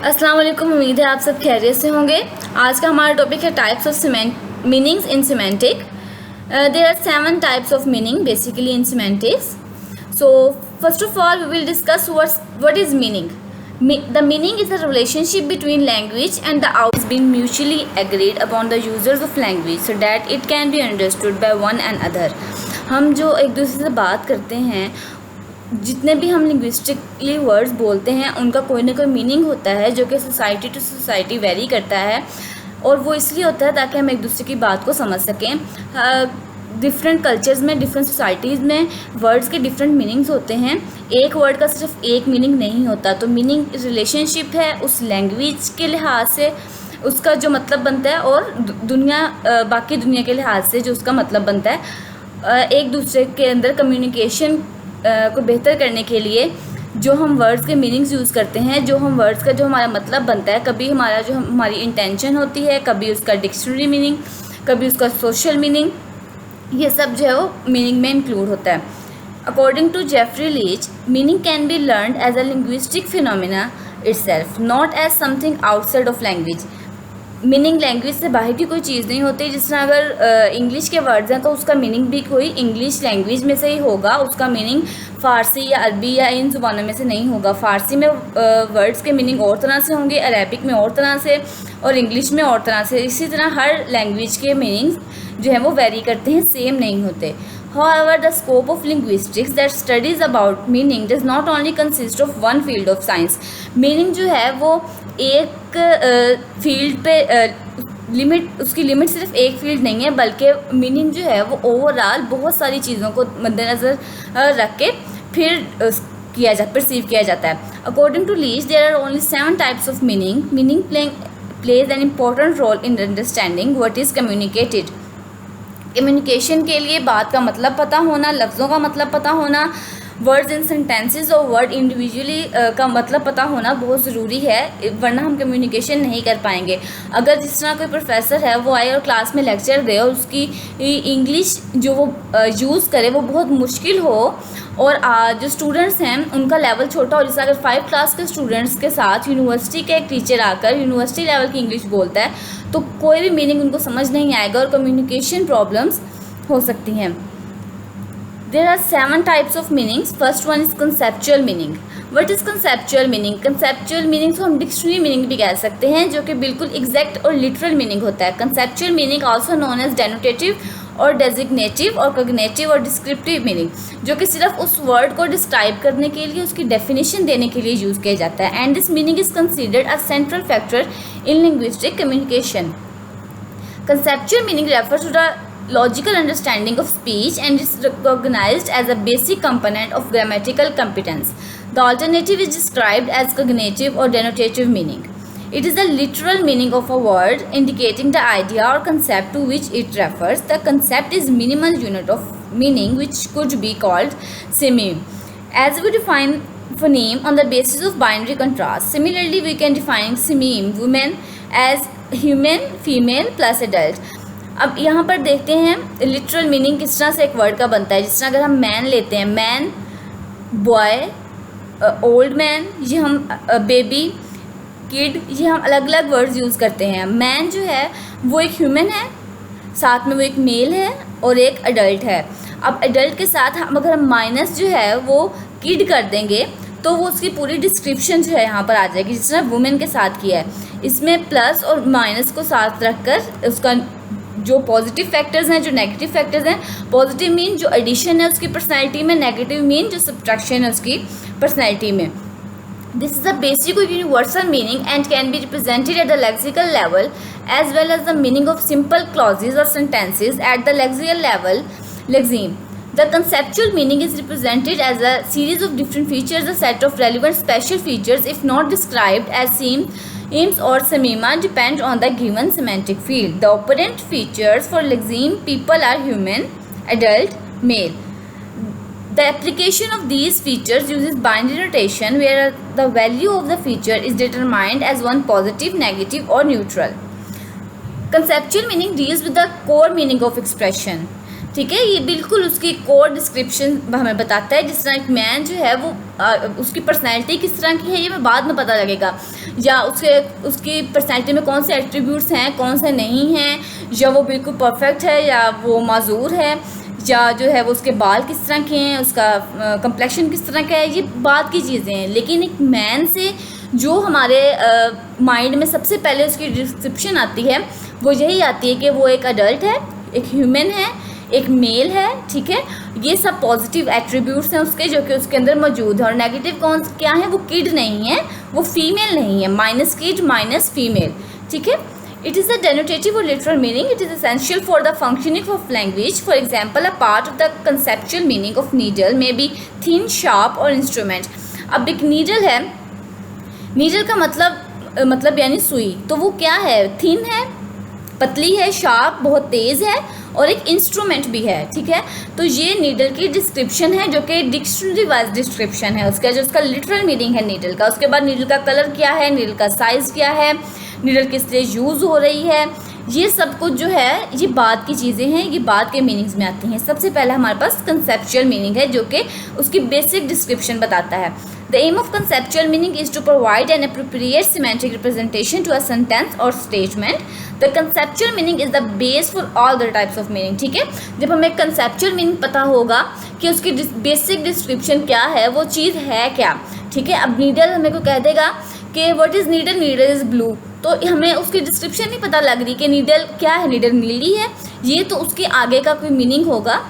अस्सलाम वालेकुम। उम्मीद है आप सब खैरियत से होंगे। आज का हमारा टॉपिक है types of meanings in semantic. There are 7 types of meaning basically in semantics. So first of all we will discuss what is meaning. The meaning is a relationship between language and the out is being mutually agreed upon the users of language so that it can be understood by one and other. हम जो एक दूसरे से बात करते हैं, जितने भी हम लिंग्विस्टिकली वर्ड्स बोलते हैं, उनका कोई ना कोई मीनिंग होता है जो कि सोसाइटी टू सोसाइटी वेरी करता है, और वो इसलिए होता है ताकि हम एक दूसरे की बात को समझ सकें. डिफरेंट कल्चर्स में, डिफरेंट सोसाइटीज़ में वर्ड्स के डिफरेंट मीनिंग्स होते हैं. एक वर्ड का सिर्फ एक मीनिंग नहीं होता. तो मीनिंग रिलेशनशिप है उस लैंग्वेज के लिहाज से उसका जो मतलब बनता है, और बाकी दुनिया के लिहाज से जो उसका मतलब बनता है. एक दूसरे के अंदर कम्युनिकेशन को बेहतर करने के लिए जो हम वर्ड्स के मीनिंग्स यूज़ करते हैं, जो हम वर्ड्स का जो हमारा मतलब बनता है, कभी हमारी इंटेंशन होती है, कभी उसका डिक्शनरी मीनिंग, कभी उसका सोशल मीनिंग, ये सब जो है वो मीनिंग में इंक्लूड होता है. According to Geoffrey Leech, meaning can be learned as a linguistic phenomena itself, not as something outside of language. Meaning language से बाहर की कोई चीज़ नहीं होती. जिस तरह अगर इंग्लिश के वर्ड्स हैं तो उसका मीनिंग भी कोई इंग्लिश लैंग्वेज में से ही होगा, उसका मीनिंग फ़ारसी या अरबी या इन ज़ुबानों में से नहीं होगा. फ़ारसी में वर्ड्स के मीनिंग और तरह से होंगे, अरेबिक में और तरह से, और इंग्लिश में और तरह से. इसी तरह हर लैंग्वेज के मीनिंग्स जो है वो वेरी करते हैं, सेम नहीं होते. However, the scope of linguistics that studies about meaning does not only consist of one field of science. Meaning जो है वो एक फील्ड पे उसकी लिमिट सिर्फ एक फील्ड नहीं है, बल्कि मीनिंग जो है वो ओवरऑल बहुत सारी चीज़ों को मद्देनज़र रख के फिर परसीव किया जाता है. According to Leech, there are only 7 types of meaning. Meaning plays an important role in understanding what is communicated. Communication के लिए बात का मतलब पता होना, लफ्ज़ों का मतलब पता होना, वर्ड्स इन सेंटेंसेस और वर्ड इंडिविजुअली का मतलब पता होना बहुत ज़रूरी है, वरना हम कम्युनिकेशन नहीं कर पाएंगे. अगर जिस तरह कोई प्रोफेसर है वो आए और क्लास में लेक्चर दे और उसकी इंग्लिश जो वो यूज़ करे वो बहुत मुश्किल हो, और जो स्टूडेंट्स हैं उनका लेवल छोटा हो, जैसे अगर 5 क्लास के स्टूडेंट्स के साथ यूनिवर्सिटी का एक टीचर आकर यूनिवर्सिटी लेवल की इंग्लिश बोलता है तो कोई भी मीनिंग उनको समझ नहीं आएगा और कम्युनिकेशन प्रॉब्लम्स हो सकती हैं. There are 7 types of meanings. First one is conceptual meaning. What is conceptual meaning? Conceptual meaning को हम डिक्शनरी मीनिंग भी कह सकते हैं, जो कि बिल्कुल एग्जैक्ट और लिटरल मीनिंग होता है. Conceptual meaning also known as denotative और डेजिग्नेटिव और कॉग्निटिव और डिस्क्रिप्टिव मीनिंग, जो कि सिर्फ उस वर्ड को डिस्क्राइब करने के लिए, उसकी डेफिनेशन देने के लिए यूज़ किया जाता है. And this meaning is considered a central factor in linguistic communication. Conceptual meaning refers to the logical understanding of speech and is recognized as a basic component of grammatical competence. The alternative is described as cognitive or denotative meaning. It is the literal meaning of a word indicating the idea or concept to which it refers. The concept is minimal unit of meaning which could be called semium. As we define phoneme on the basis of binary contrast, similarly we can define semium women as human, female plus adult. अब यहाँ पर देखते हैं literal meaning किस तरह से एक word का बनता है. जिस तरह अगर हम मैन लेते हैं, मैन, बॉय, ओल्ड मैन, ये हम बेबी, किड, ये हम अलग अलग वर्ड्स यूज़ करते हैं. मैन जो है वो एक ह्यूमन है, साथ में वो एक मेल है और एक एडल्ट है. अब एडल्ट के साथ अगर हम माइनस जो है वो किड कर देंगे तो वो उसकी पूरी डिस्क्रिप्शन जो है यहाँ पर आ जाएगी, जिस तरह वुमेन के साथ किया है. इसमें प्लस और माइनस को साथ रखकर उसका जो पॉजिटिव फैक्टर्स हैं, जो नेगेटिव फैक्टर्स हैं, पॉजिटिव मीन जो एडिशन है उसकी पर्सनैलिटी में, नेगेटिव मीन जो सब्ट्रैक्शन है उसकी पर्सनैलिटी में. दिस इज़ द बेसिक और universal meaning and can be represented at the lexical level as well as the meaning of simple clauses और sentences at the lexical level, lexeme. The conceptual meaning is represented as a series of different features, a set of relevant special features, if not described as semes or semima, depend on the given semantic field. The operant features for lexeme people are human, adult, male. The application of these features uses binary notation, where the value of the feature is determined as one positive, negative, or neutral. Conceptual meaning deals with the core meaning of expression. ठीक है। ये बिल्कुल उसकी core description हमें बताता है। जिस तरह एक मैन जो है वो उसकी पर्सनैलिटी किस तरह की है ये हमें बाद में पता लगेगा, या उसकी पर्सनैलिटी में कौन से एट्रीब्यूट्स हैं, कौन से नहीं हैं, या वो बिल्कुल परफेक्ट है या वो माजूर है, या जो है वो उसके बाल किस तरह के हैं, उसका कम्प्लेक्शन किस तरह का है, ये बात की चीज़ें हैं। लेकिन एक मैन से जो हमारे माइंड में सबसे पहले उसकी डिस्क्रिप्शन आती है वो यही आती है कि वो एक अडल्ट है, एक ह्यूमन है, एक मेल है, ठीक है। ये सब पॉजिटिव एट्रीब्यूट्स हैं उसके जो कि उसके अंदर मौजूद है। और नेगेटिव कौन क्या है, वो किड नहीं है, वो फीमेल नहीं है, माइनस किड माइनस फीमेल, ठीक है। It is a denotative or literal meaning. It is essential for the functioning of language. For example, a part of the conceptual meaning of needle may be thin, sharp or instrument. अब एक needle है, needle का मतलब यानी सुई, तो वो क्या है, थिन है, पतली है, शार्प बहुत तेज़ है, और एक इंस्ट्रूमेंट भी है, ठीक है। तो ये नीडल की डिस्क्रिप्शन है जो कि डिक्शनरी वाइज डिस्क्रिप्शन है उसका, जो उसका लिटरल मीनिंग है नीडल का। उसके बाद नीडल का कलर क्या है, नीडल का साइज़ क्या है, नीडल किस लिए यूज़ हो रही है, ये सब कुछ जो है ये बाद की चीज़ें हैं, ये बाद के मीनिंग्स में आती हैं। सबसे पहले हमारे पास कंसेप्चुअल मीनिंग है जो कि उसकी बेसिक डिस्क्रिप्शन बताता है। The aim of conceptual meaning is to provide an appropriate semantic representation to a sentence or statement. The conceptual meaning is the base for all the types of meaning. ठीक है, जब हमें conceptual meaning पता होगा कि उसकी basic description क्या है, वो चीज़ है क्या, ठीक है। अब नीडल हमें को कह देगा कि what is needle, needle is blue, तो हमें उसकी डिस्क्रिप्शन नहीं पता लग रही कि नीडल क्या है, नीडल नीली है, ये तो उसके आगे का कोई मीनिंग होगा।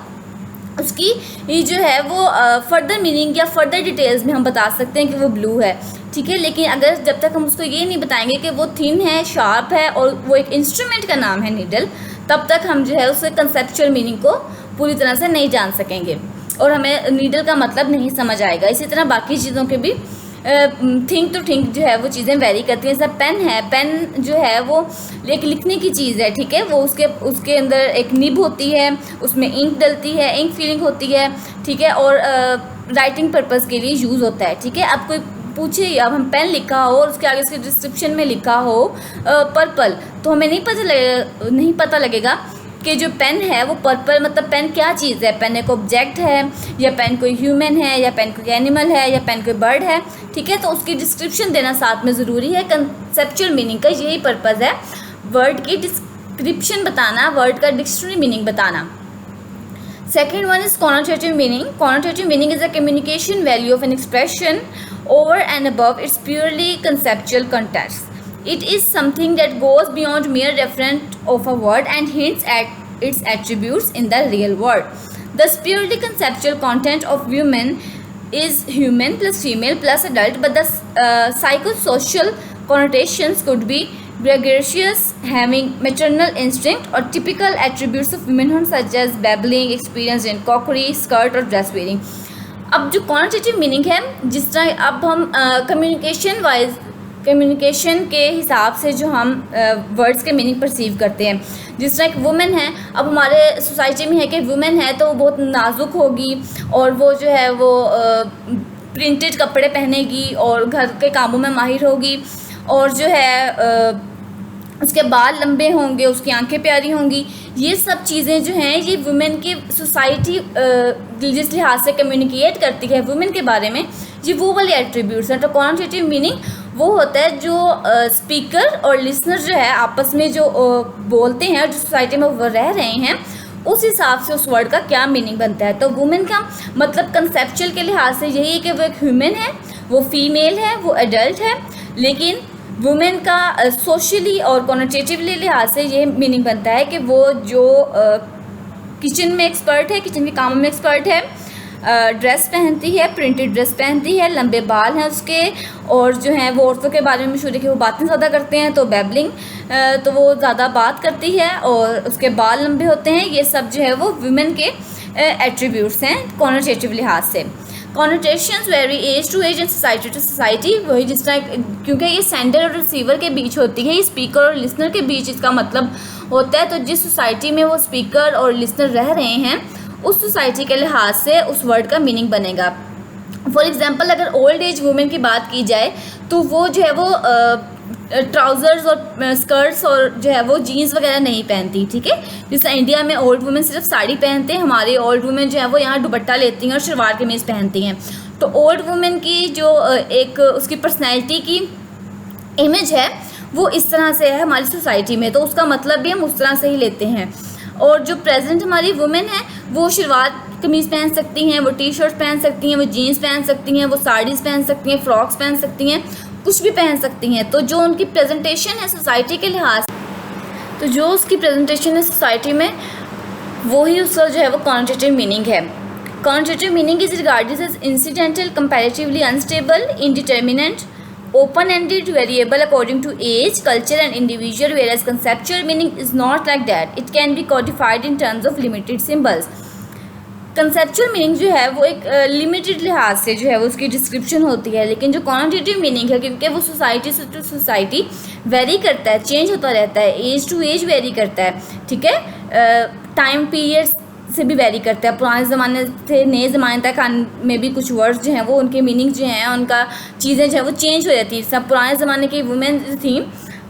उसकी ये जो है वो फर्दर मीनिंग या फर्दर डिटेल्स में हम बता सकते हैं कि वो ब्लू है, ठीक है। लेकिन अगर जब तक हम उसको ये नहीं बताएंगे कि वो थिन है, शार्प है और वो एक इंस्ट्रूमेंट का नाम है नीडल, तब तक हम जो है उसके कंसेप्चुअल मीनिंग को पूरी तरह से नहीं जान सकेंगे और हमें नीडल का मतलब नहीं समझ आएगा। इसी तरह बाकी चीज़ों के भी थिंक टू थिंक जो है वो चीज़ें वेरी करती हैं। जैसा पेन है, पेन जो है वो एक लिखने की चीज़ है, ठीक है। वो उसके अंदर एक निब होती है, उसमें इंक डलती है, इंक फीलिंग होती है, ठीक है, और राइटिंग पर्पज़ के लिए यूज़ होता है, ठीक है। अब कोई पूछे, अब हम पेन लिखा हो और उसके आगे इसके डिस्क्रिप्शन में लिखा हो पर्पल, तो हमें नहीं पता लगेगा कि जो पेन है वो पर्पल मतलब पेन क्या चीज़ है, पेन एक ऑब्जेक्ट है या पेन कोई ह्यूमन है या पेन कोई एनिमल है या पेन कोई बर्ड है, ठीक है। तो उसकी डिस्क्रिप्शन देना साथ में ज़रूरी है। कंसेप्चुअल मीनिंग का यही पर्पज़ है, वर्ड की डिस्क्रिप्शन बताना, वर्ड का डिक्शनरी मीनिंग बताना। Second one is connotative meaning. Connotative meaning is a communication value of an expression over and above its purely conceptual context. It is something that goes beyond mere reference of a word and hints at its attributes in the real world. Thus, purely conceptual content of human is human plus female plus adult, but the psychosocial connotations could be gregarious, having maternal instinct, or typical attributes of womanhood such as babbling, experience in cookery, skirt और dress wearing. अब जो quantitative meaning है, जिस तरह अब हम communication के हिसाब से जो हम वर्ड्स के मीनिंग परसीव करते हैं, जिस तरह एक वुमेन है, अब हमारे सोसाइटी में है कि वुमेन है तो वो बहुत नाजुक होगी और वो जो है वो प्रिंटेड कपड़े पहनेगी और घर के कामों में माहिर होगी और जो है उसके बाल लंबे होंगे, उसकी आंखें प्यारी होंगी। ये सब चीज़ें जो हैं ये वुमेन की सोसाइटी जिस लिहाज से कम्युनिकेट करती है वुमेन के बारे में, ये वो वाले एट्रीब्यूट्स हैं। तो क्वांटिटेटिव मीनिंग वो होता है जो स्पीकर और लिसनर जो है आपस में जो बोलते हैं और जो सोसाइटी में वो रह रहे हैं उस हिसाब से उस वर्ड का क्या मीनिंग बनता है। तो वुमेन का मतलब कंसेप्चुअल के लिहाज से यही है कि वो एक ह्यूमन है, वो फीमेल है, वो एडल्ट है। लेकिन वुमेन का सोशली और कॉनोटेटिवली लिहाज से ये मीनिंग बनता है कि वो जो किचन में एक्सपर्ट है, किचन के कामों में एक्सपर्ट है, ड्रेस पहनती है, प्रिंटेड ड्रेस पहनती है, लंबे बाल हैं उसके, और जो हैं वो औरतों के बारे में मशहूर कि वो बातें ज़्यादा करते हैं, तो बैबलिंग, तो वो ज़्यादा बात करती है और उसके बाल लंबे होते हैं। ये सब जो है वो वुमेन के एट्रीब्यूट्स हैं कॉनोटेटिव लिहाज से। Connotations vary age to age and society to society, वही जिस तरह क्योंकि ये सेंडर और रिसीवर के बीच होती है, ये स्पीकर और लिसनर के बीच इसका मतलब होता है। तो जिस सोसाइटी में वो स्पीकर और लिसनर रह रहे हैं उस सोसाइटी के लिहाज से उस वर्ड का मीनिंग बनेगा। फॉर एग्ज़ाम्पल अगर ओल्ड एज वुमेन की बात की जाए तो वो जो है वो ट्राउज़र्स और स्कर्ट्स और जो है वो जीन्स वगैरह नहीं पहनती, ठीक है। जैसे इंडिया में ओल्ड वुमेन सिर्फ साड़ी पहनते हैं, हमारे ओल्ड वुमेन जो है वो यहाँ दुपट्टा लेती हैं और शलवार कमीज़ पहनती हैं। तो ओल्ड वुमेन की जो एक उसकी पर्सनैलिटी की इमेज है वो इस तरह से है हमारी सोसाइटी में, तो उसका मतलब भी हम उस तरह से ही लेते हैं। और जो प्रेजेंट हमारी वुमेन है वो शलवार कमीज़ पहन सकती हैं, वो टी शर्ट पहन सकती हैं, वो जीन्स पहन सकती हैं, वो साड़ीज़ पहन सकती हैं, फ्रॉक्स पहन सकती हैं, कुछ भी पहन सकती हैं। तो जो उनकी प्रेजेंटेशन है सोसाइटी के लिहाज, तो जो उसकी प्रेजेंटेशन है सोसाइटी में, वो ही उसका जो है वो कॉन्टेटिव मीनिंग है। Connotative meaning is regarded as incidental, comparatively unstable, indeterminate, open-ended, variable according to age, culture and individual, whereas conceptual meaning is not like that. It can be codified in terms of limited symbols. Conceptual meaning जो है वो एक limited लिहाज से जो है वो उसकी डिस्क्रिप्शन होती है, लेकिन जो क्वांटिटेटिव मीनिंग है क्योंकि वो सोसाइटी से टू सोसाइटी वेरी करता है, चेंज होता रहता है, एज टू एज वेरी करता है, ठीक है, टाइम पीरियड से भी वेरी करता है। पुराने ज़माने से नए ज़माने तक में भी कुछ वर्ड्स जो हैं वो उनके मीनिंग जो हैं उनका चीज़ें जो है वो चेंज हो जाती है। सब पुराने ज़माने की वुमेन थी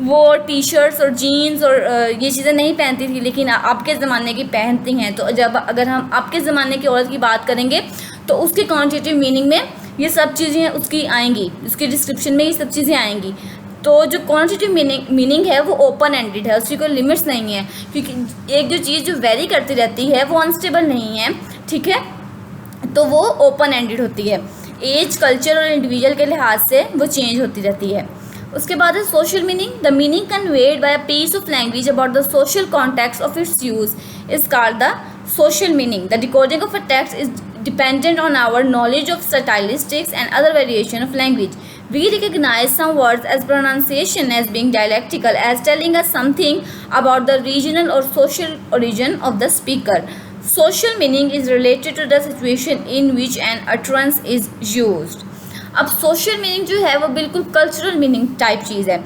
वो टी शर्ट्स और जीन्स और ये चीज़ें नहीं पहनती थी, लेकिन अब के ज़माने की पहनती हैं। तो जब अगर हम अब के ज़माने की औरत की बात करेंगे तो उसके क्वांटिटेटिव मीनिंग में ये सब चीज़ें उसकी आएंगी, उसकी डिस्क्रिप्शन में ये सब चीज़ें आएंगी। तो जो क्वांटिटेटिव मीनिंग है वो ओपन एंडेड है, उसकी कोई लिमिट्स नहीं है, क्योंकि एक जो चीज़ जो वेरी करती रहती है वो अनस्टेबल नहीं है, ठीक है, तो वो ओपन एंडेड होती है। एज, कल्चर और इंडिविजुअल के लिहाज से वो चेंज होती रहती है। उसके बाद है social meaning. The meaning conveyed by a piece of language about the social context of its use is called the social meaning. The decoding of a text is dependent on our knowledge of stylistics and other variation of language. We recognize some words as pronunciation as being dialectical, as telling us something about the regional or social origin of the speaker. Social meaning is related to the situation in which an utterance is used. अब social meaning जो है वो बिल्कुल cultural meaning type चीज़ है।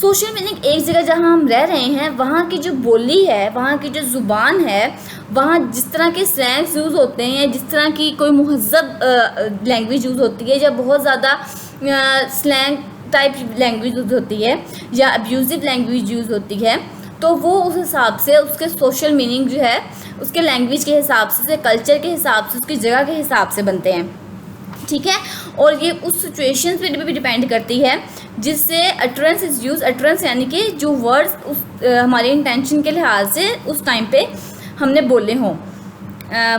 Social meaning एक जगह जहाँ हम रह रहे हैं वहाँ की जो बोली है, वहाँ की जो ज़ुबान है, वहाँ जिस तरह के स्लैंग्स यूज़ होते हैं, जिस तरह की कोई महज़ब लैंग्वेज यूज़ होती है या बहुत ज़्यादा स्लैंग टाइप लैंग्वेज यूज़ होती है या अब्यूज़िव लैंग्वेज यूज़ होती है, तो वो उस हिसाब से उसके सोशल मीनिंग जो है उसके लैंग्वेज के हिसाब से, कल्चर के हिसाब से, उसकी जगह के हिसाब से बनते हैं, ठीक है। और ये उस सिचुएशंस पे भी डिपेंड करती है जिससे अटरेंस इज़ यूज। अटरेंस यानी कि जो वर्ड्स उस हमारे इंटेंशन के लिहाज से उस टाइम पे हमने बोले हों।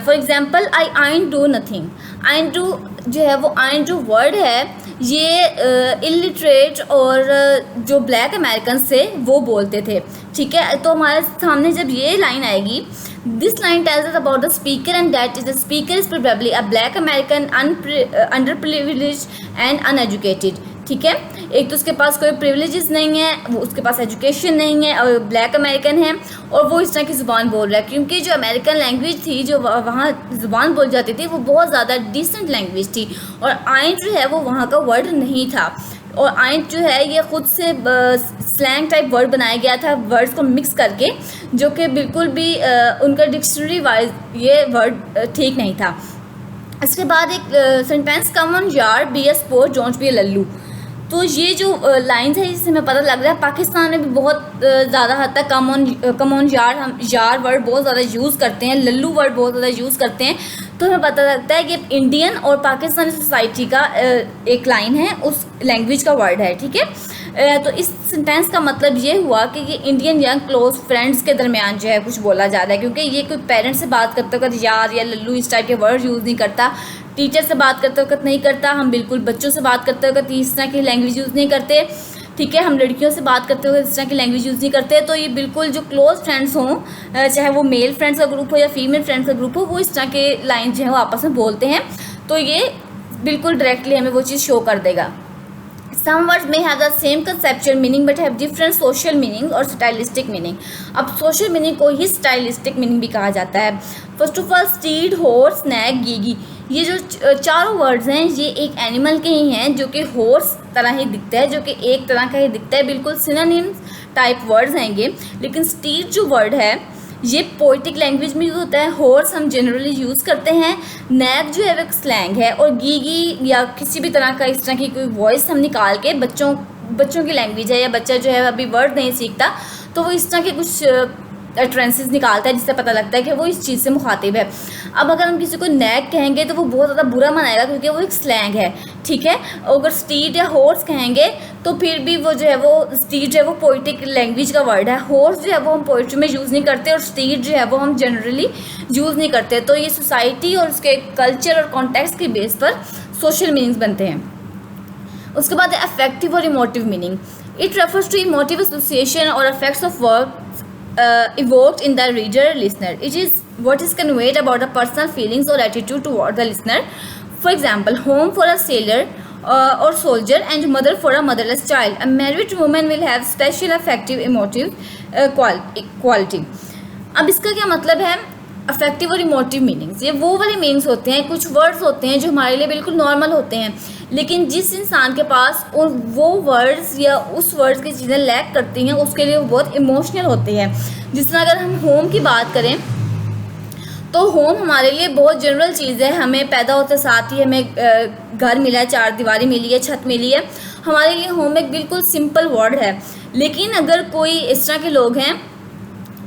फॉर एग्जांपल आई आइन डू नथिंग। आइन डू जो है वो आइन जो वर्ड है ये इलिटरेट और जो ब्लैक अमेरिकन से वो बोलते थे, ठीक है। तो हमारे सामने जब ये लाइन आएगी, this line tells us about the speaker and that is the speaker is probably a black American under privileged and uneducated, ठीक है। एक तो उसके पास कोई प्रिविलेजेस नहीं है, वो उसके पास एजुकेशन नहीं है और ब्लैक अमेरिकन है और वो इस तरह की ज़ुबान बोल रहा है, क्योंकि जो अमेरिकन लैंग्वेज थी जो वहाँ ज़ुबान बोल जाती थी वो बहुत ज़्यादा डिसेंट लैंग्वेज थी और आइन जो है वो वहाँ का वर्ड नहीं था। और आइन जो है ये ख़ुद से स्लैंग टाइप वर्ड बनाया गया था, वर्ड्स को मिक्स करके, जो कि बिल्कुल भी उनका डिक्शनरी वाइज ये वर्ड ठीक नहीं था। इसके बाद एक सेंटेंस कम ऑन यार, be a sport, don't be a Lallu. तो ये जो लाइन्स है इससे हमें पता लग रहा है पाकिस्तान में भी बहुत ज़्यादा हद तक कम ऑन यार, हम यार वर्ड बहुत ज़्यादा यूज़ करते हैं, लल्लू वर्ड बहुत ज़्यादा यूज़ करते हैं। तो हमें पता लगता है कि इंडियन और पाकिस्तानी सोसाइटी का एक लाइन है, उस लैंग्वेज का वर्ड है, ठीक है। तो इस सेंटेंस का मतलब ये हुआ कि ये इंडियन यंग क्लोज फ्रेंड्स के दरमियान जो है कुछ बोला जा रहा है, क्योंकि ये कोई पेरेंट्स से बात करते वक्त यार या लल्लू इस टाइप के वर्ड यूज़ नहीं करता, टीचर से बात करते वक्त नहीं करता, हम बिल्कुल बच्चों से बात करते वक्त इस तरह की लैंग्वेज यूज़ नहीं करते, ठीक है। हम लड़कियों से बात करते हुए इस तरह की लैंग्वेज यूज़ नहीं करते। तो ये बिल्कुल जो क्लोज फ्रेंड्स हों, चाहे वो मेल फ्रेंड्स का ग्रुप हो या फीमेल फ्रेंड्स का ग्रुप हो, वो इस तरह के लाइन जो है वो आपस में बोलते हैं, तो ये बिल्कुल डायरेक्टली हमें वो चीज़ शो कर देगा। Some words may have the same conceptual meaning but have different social meaning और stylistic meaning। अब social meaning को ही stylistic meaning भी कहा जाता है। First of all, steed, horse, nag, gigi, ये जो चारों वर्ड्स हैं ये एक एनिमल के ही हैं जो कि हॉर्स तरह ही दिखता है, जो कि एक तरह का ही दिखता है, बिल्कुल सिनोनिम्स टाइप वर्ड्स हैं ये। लेकिन स्टीड जो वर्ड है ये पोइटिक लैंग्वेज में यूज़ होता है, हॉर्स हम जनरली यूज़ करते हैं, नैग जो है वो एक स्लैंग है, और गीगी या किसी भी तरह का इस तरह की कोई वॉइस हम निकाल के बच्चों बच्चों की लैंग्वेज है या बच्चा जो है अभी वर्ड नहीं सीखता, तो वो इस तरह के कुछ ट्रेंसेस निकालता है जिससे पता लगता है कि वो इस चीज़ से मुखातिब है। अब अगर हम किसी को नैग कहेंगे तो वो बहुत ज़्यादा बुरा मनाएगा क्योंकि वो एक स्लैंग है, ठीक है। अगर स्टीड या हॉर्स कहेंगे तो फिर भी वो जो है वो स्टीड जो है वो पोइटिक लैंग्वेज का वर्ड है, हॉर्स जो है वो हम पोइट्री में यूज़ नहीं करते और स्टीड जो है वो हम जनरली यूज़ नहीं करते। तो ये सोसाइटी और उसके कल्चर और कॉन्टेक्स्ट के बेस पर सोशल मीनिंग्स बनते हैं। उसके बाद है अफेक्टिव और emotive meaning. It refers to emotive association और effects of work evoked in the reader or listener. It is what is conveyed about the personal feelings or attitude toward the listener. For example, home for a sailor or soldier and mother for a motherless child. A married woman will have special affective emotive quality. अब इसका क्या मतलब है? Affective और emotive meanings, ये वो वाले meanings होते हैं, कुछ वर्ड्स होते हैं जो हमारे लिए बिल्कुल नॉर्मल होते हैं, लेकिन जिस इंसान के पास वो वर्ड्स या उस वर्ड्स की चीज़ें लैक करती हैं उसके लिए वो बहुत इमोशनल होते हैं। जिस तरह अगर हम होम की बात करें तो होम हमारे लिए बहुत जनरल चीज़ है, हमें पैदा होते साथ ही हमें घर मिला है, चार दीवारी मिली है, छत मिली है, हमारे लिए होम एक बिल्कुल सिंपल वर्ड है। लेकिन अगर कोई इस तरह के लोग हैं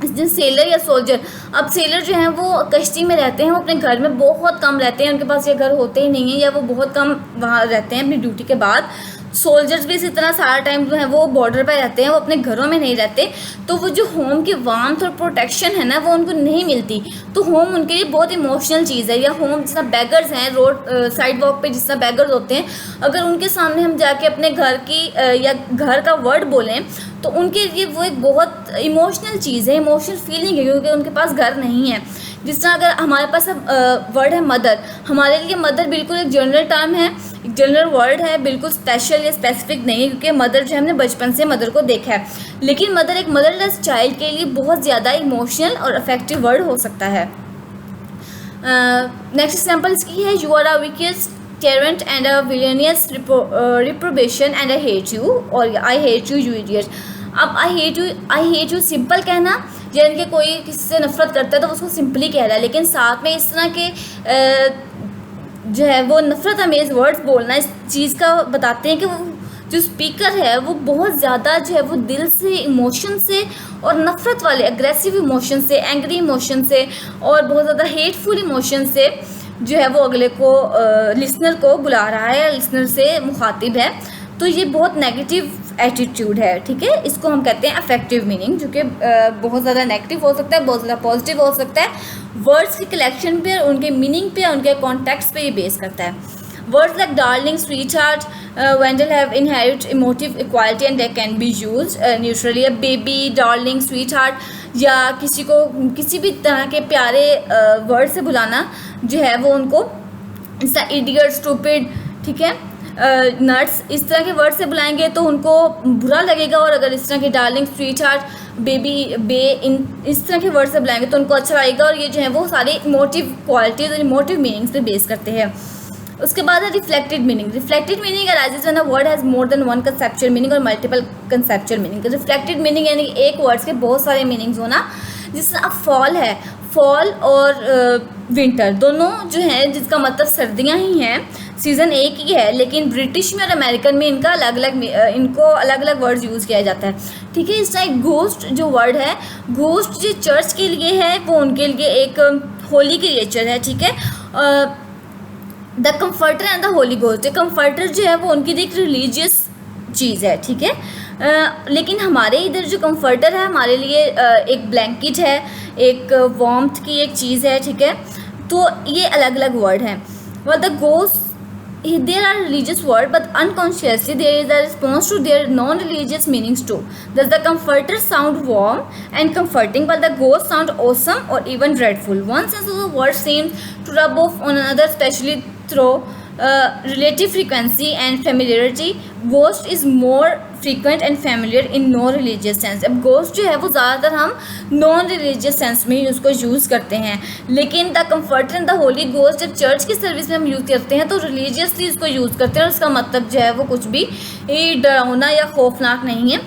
जिन सेलर या सोल्जर, अब सेलर जो हैं वो कश्ती में रहते हैं, वो अपने घर में बहुत कम रहते हैं, उनके पास ये घर होते ही नहीं हैं या वो बहुत कम वहाँ रहते हैं अपनी ड्यूटी के बाद। सोल्जर्स भी इसी तरह सारा टाइम जो है वो बॉर्डर पर रहते हैं, वो अपने घरों में नहीं रहते, तो वो जो होम की वार्मथ और प्रोटेक्शन है ना वो उनको नहीं मिलती। तो होम उनके लिए बहुत इमोशनल चीज़ है। या होम जिस तरह बैगर्स हैं रोड साइड वॉक पे जिस तरह बैगर्स होते हैं, अगर उनके सामने हम जाके अपने घर की या घर का वर्ड बोलें तो उनके लिए वो एक बहुत इमोशनल चीज़ है, इमोशनल फीलिंग है, क्योंकि उनके पास घर नहीं है। जिस तरह अगर हमारे पास वर्ड है मदर, हमारे लिए मदर बिल्कुल एक जनरल टर्म है, एक जनरल वर्ड है, बिल्कुल स्पेशल या स्पेसिफिक नहीं है, क्योंकि मदर जो है हमने बचपन से मदर को देखा है। लेकिन मदर एक मदरलेस चाइल्ड के लिए बहुत ज़्यादा इमोशनल और अफेक्टिव वर्ड हो सकता है। नेक्स्ट एग्जाम्पल इसकी है, you are a weakest tyrant and a villainous reprobate and I hate you, और I hate you you idiot. अब आई हेट यू सिंपल कहना, यानी कि कोई किसी से नफरत करता है तो उसको सिंपली कह रहा है, लेकिन साथ में इस तरह के जो है वो नफरत अमेज वर्ड्स बोलना इस चीज़ का बताते हैं कि वो जो स्पीकर है वो बहुत ज़्यादा जो है वो दिल से, इमोशन से और नफ़रत वाले अग्रेसिव इमोशन से, एंग्री इमोशन से और बहुत ज़्यादा हेटफुल इमोशन से जो है वो अगले को लिसनर को बुला रहा है, लिसनर से मुखातिब है। तो ये बहुत नेगेटिव एटीट्यूड है, ठीक है। इसको हम कहते हैं अफेक्टिव मीनिंग, जो कि बहुत ज़्यादा नेगेटिव हो सकता है, बहुत ज़्यादा पॉजिटिव हो सकता है। वर्ड्स की कलेक्शन पे, उनके मीनिंग पे, उनके कॉन्टेक्स्ट पे ये बेस करता है। Words like darling, sweetheart, vandal have inherit emotive equality and they can be use neutrally. Baby, darling, sweetheart या किसी को किसी भी तरह के प्यारे वर्ड से बुलाना जो है वो उनको जैसा इडियट, स्टूपिड, ठीक है, नट्स, इस तरह के वर्ड से बुलाएंगे तो उनको बुरा लगेगा। और अगर इस तरह के डार्लिंग, स्वीट हार्ट, बेबी, बे, इन इस तरह के वर्ड से बुलाएंगे तो उनको अच्छा लगेगा। और ये जो है वो सारे इमोटिव क्वालिटीज़ और इमोटिव मीनिंग्स पे बेस करते हैं। उसके बाद है reflected meaning. Reflected meaning arises when a word has more than one conceptual meaning और multiple conceptual meaning. Reflected meaning यानी एक वर्ड्स के बहुत सारे मीनिंग्स होना। जिस तरह अब फॉल है, फॉल और विंटर दोनों जो हैं जिसका मतलब सर्दियां ही हैं, सीज़न एक ही है, लेकिन ब्रिटिश में और अमेरिकन में इनका इनको अलग अलग वर्ड्स यूज़ किया जाता है, ठीक है। इस टाइप घोस्ट जो वर्ड है, घोस्ट जो चर्च के लिए है वो उनके लिए एक होली क्रिएचर है, ठीक है। The comforter and the Holi ghost, comforter जो है वो उनकी एक रिलीजियस चीज़ है, ठीक है। लेकिन हमारे इधर जो कम्फर्टर है हमारे लिए एक ब्लैंकेट है, एक वार्मथ की एक चीज़ है, ठीक है। तो ये अलग अलग वर्ड हैं। The ghost, there are religious word but unconsciously there is a response to their non-religious meanings too. Thus the comforter sound warm and comforting, but the ghost sound awesome or even dreadful. One sense of the word seems to rub off on another, especially through relative frequency and familiarity. Ghost is more frequent and familiar in non-religious sense. अब ghost जो है वो ज़्यादातर हम non-religious sense में उसको use करते हैं, लेकिन the comforter and the Holi ghost जब चर्च की सर्विस में हम यूज़ करते हैं तो रिलीजियसली इसको यूज़ करते हैं और उसका मतलब जो है वो कुछ भी डरावना या खौफनाक नहीं है।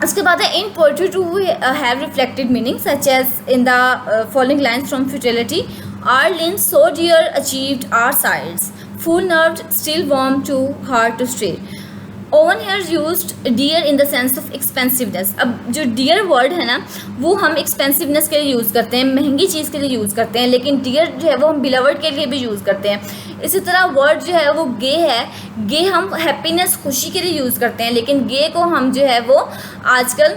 उसके बाद है in poetry to have reflected meaning such as in the following lines from Futility. Our limbs so dear achieved our sides, full nerved, still warm, too hard to stray. Over here used dear in the sense of expensiveness. अब जो dear word है ना वो हम एक्सपेंसिवनेस के लिए use करते हैं, महंगी चीज़ के लिए यूज़ करते हैं, लेकिन डियर जो है वो हम बिलवर्ड के लिए भी यूज़ करते हैं। इसी तरह वर्ड जो है वो गे है, गे हम हैप्पीनेस खुशी के लिए यूज़ करते हैं, लेकिन गे को हम जो है वो आजकल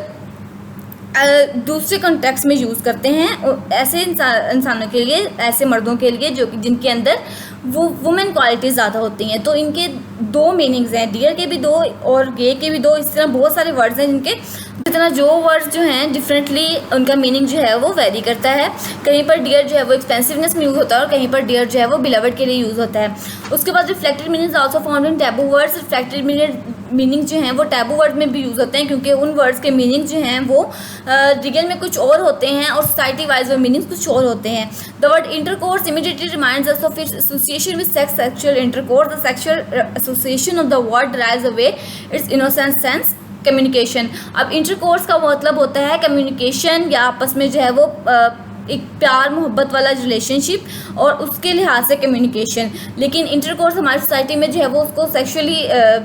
दूसरे कॉन्टेक्स्ट में यूज़ करते हैं ऐसे इंसानों के लिए, ऐसे मर्दों के लिए जो जिनके अंदर वो वुमेन क्वालिटीज़ ज़्यादा होती हैं। तो इनके दो मीनिंग्स हैं, डियर के भी दो और गे के भी दो। इस तरह बहुत सारे वर्ड्स हैं जिनके जितना जो वर्ड्स जो हैं डिफरेंटली उनका मीनिंग जो है वो वेरी करता है। कहीं पर डियर जो है वो एक्सपेंसिवनेस में यूज़ होता है और कहीं पर डियर जो है वो बिलवर्ड के लिए यूज़ होता है। उसके बाद reflected meanings also found in taboo words. Reflected meaning जो हैं वो टैबू वर्ड में भी यूज़ होते हैं, क्योंकि उन वर्ड्स के मीनिंग जो हैं वो रियल में कुछ और होते हैं और सोसाइटी वाइज वो मीनिंग्स कुछ और होते हैं। The word intercourse immediately reminds us of its association with sex, sexual intercourse. The sexual association of the word derives away it's innocent sense communication. अब इंटरकोर्स का मतलब होता है कम्युनिकेशन या आपस में जो है वो एक प्यार मोहब्बत वाला रिलेशनशिप, और उसके लिहाज से कम्युनिकेशन। लेकिन इंटरकोर्स हमारी सोसाइटी में जो है वो उसको सेक्सुअली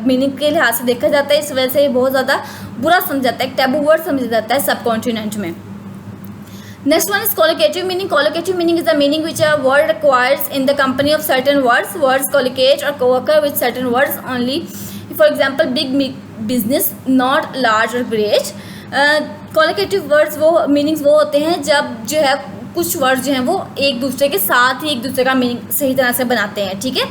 मीनिंग के लिहाज से देखा जाता है, इस वजह से ये बहुत ज़्यादा बुरा समझा जाता है, एक टैबू वर्ड समझा जाता है सब कॉन्टिनेंट में। Next one is collocative meaning. Collocative meaning is the meaning which a word acquires in the company of certain words. Words collocate or co-occur with certain words only. For example, big business, not large or great. Collocative words वो meanings वो होते हैं जब जो है कुछ word जो हैं वो एक दूसरे के साथ ही एक दूसरे का मीनिंग सही तरह से बनाते हैं, ठीक है।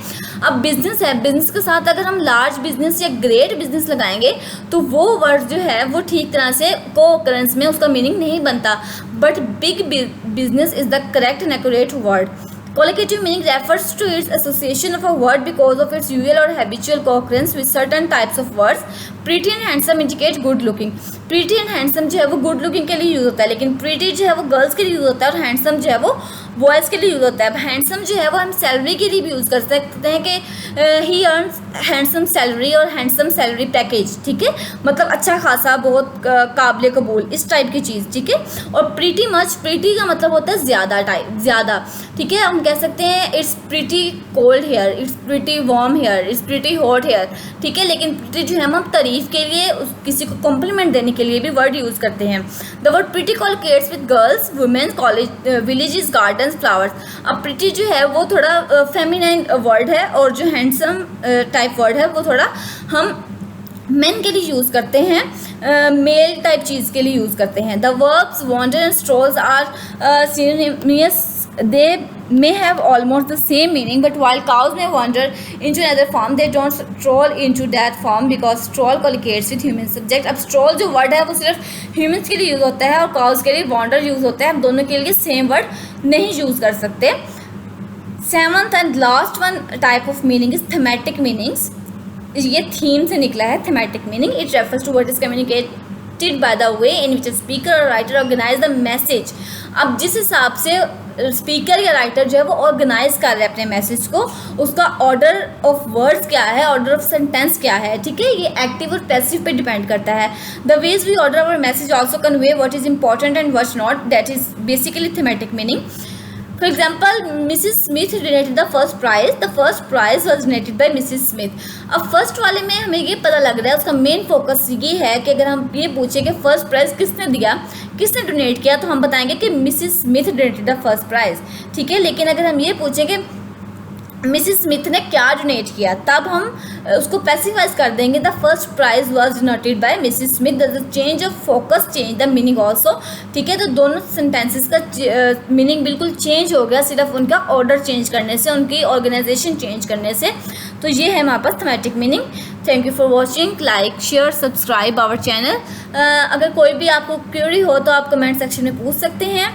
अब बिजनेस है, बिजनेस के साथ अगर हम लार्ज बिजनेस या ग्रेट बिजनेस लगाएंगे तो वो वर्ड जो है वो ठीक तरह से को-ऑकरेंस में उसका मीनिंग नहीं बनता, but big business is the correct and accurate word. Collocative meaning refers to its association of a word because of its usual or habitual co-occurrence with certain types of words. Pretty and handsome indicate good looking. Pretty and handsome जो है वो good looking के लिए use होता है, लेकिन pretty जो है वो girls के लिए यूज़ होता है और handsome जो है वो बॉयज़ के लिए यूज़ होता है। अब हैंडसम जो है वो हम सैलरी के लिए भी यूज़ कर सकते हैं कि ही अर्न्स हैंडसम सैलरी और हैंडसम सैलरी पैकेज, ठीक है, मतलब अच्छा खासा, बहुत काबिल कबूल, इस टाइप की चीज़, ठीक है। और प्रीटी मच, प्रीटी का मतलब होता है ज़्यादा टाइप, ज़्यादा, ठीक है। हम कह सकते हैं it's pretty cold here, it's pretty warm here, it's pretty hot here, ठीक है। लेकिन प्रीटी जो है हम तारीफ़ के लिए, किसी को कॉम्प्लीमेंट देने के लिए भी वर्ड यूज़ करते हैं। The word pretty collocates with girls, women, college, villages, garden, flowers. अब प्रिटी जो है वो थोड़ा फेमिनाइन वर्ड है और जो हैंडसम टाइप वर्ड है वो थोड़ा हम मेन के लिए यूज़ करते हैं, मेल टाइप चीज़ के लिए यूज़ करते हैं। The verbs wander and strolls are synonymous. They may have almost the same meaning, but while cows may wander into another form, they don't stroll into that form because stroll collocates with human subject. अब stroll जो word है वो सिर्फ humans के लिए use होता है और cows के लिए wander यूज़ होता है। हम दोनों के लिए सेम वर्ड नहीं यूज़ कर सकते। Seventh and last one type of meaning is thematic meanings. ये थीम से निकला है thematic meaning. It refers to what is communicated by the way in which speaker और राइटर ऑर्गेनाइज द मैसेज। अब जिस हिसाब से स्पीकर या राइटर जो है वो ऑर्गेनाइज कर रहे हैं अपने मैसेज को, उसका ऑर्डर ऑफ वर्ड्स क्या है, ऑर्डर ऑफ सेंटेंस क्या है, ठीक है, ये एक्टिव और पैसिव पे डिपेंड करता है। The ways we order our message also convey what is important and what not, that is basically thematic meaning. For example, Mrs. Smith donated the first prize. The first prize was donated by Mrs. Smith. अब first वाले में हमें ये पता लग रहा है, उसका मेन फोकस ये है कि अगर हम ये पूछें कि फर्स्ट प्राइज़ किसने दिया, किसने डोनेट किया, तो हम बताएंगे कि Mrs Smith donated the first prize, ठीक है। लेकिन अगर हम ये पूछें कि मिसिस स्मिथ ने क्या डोनेट किया, तब हम उसको स्पेसिफाइज कर देंगे the first prize was donated by Mrs Smith. The change of focus change the meaning also, ठीक है। तो दोनों सेंटेंसेस का मीनिंग बिल्कुल चेंज हो गया सिर्फ उनका ऑर्डर चेंज करने से, उनकी ऑर्गेनाइजेशन चेंज करने से। तो ये है हमारे पास thematic meaning. Thank you for watching, like share subscribe our channel. अगर कोई भी आपको क्वेरी हो तो आप कमेंट सेक्शन में पूछ सकते हैं।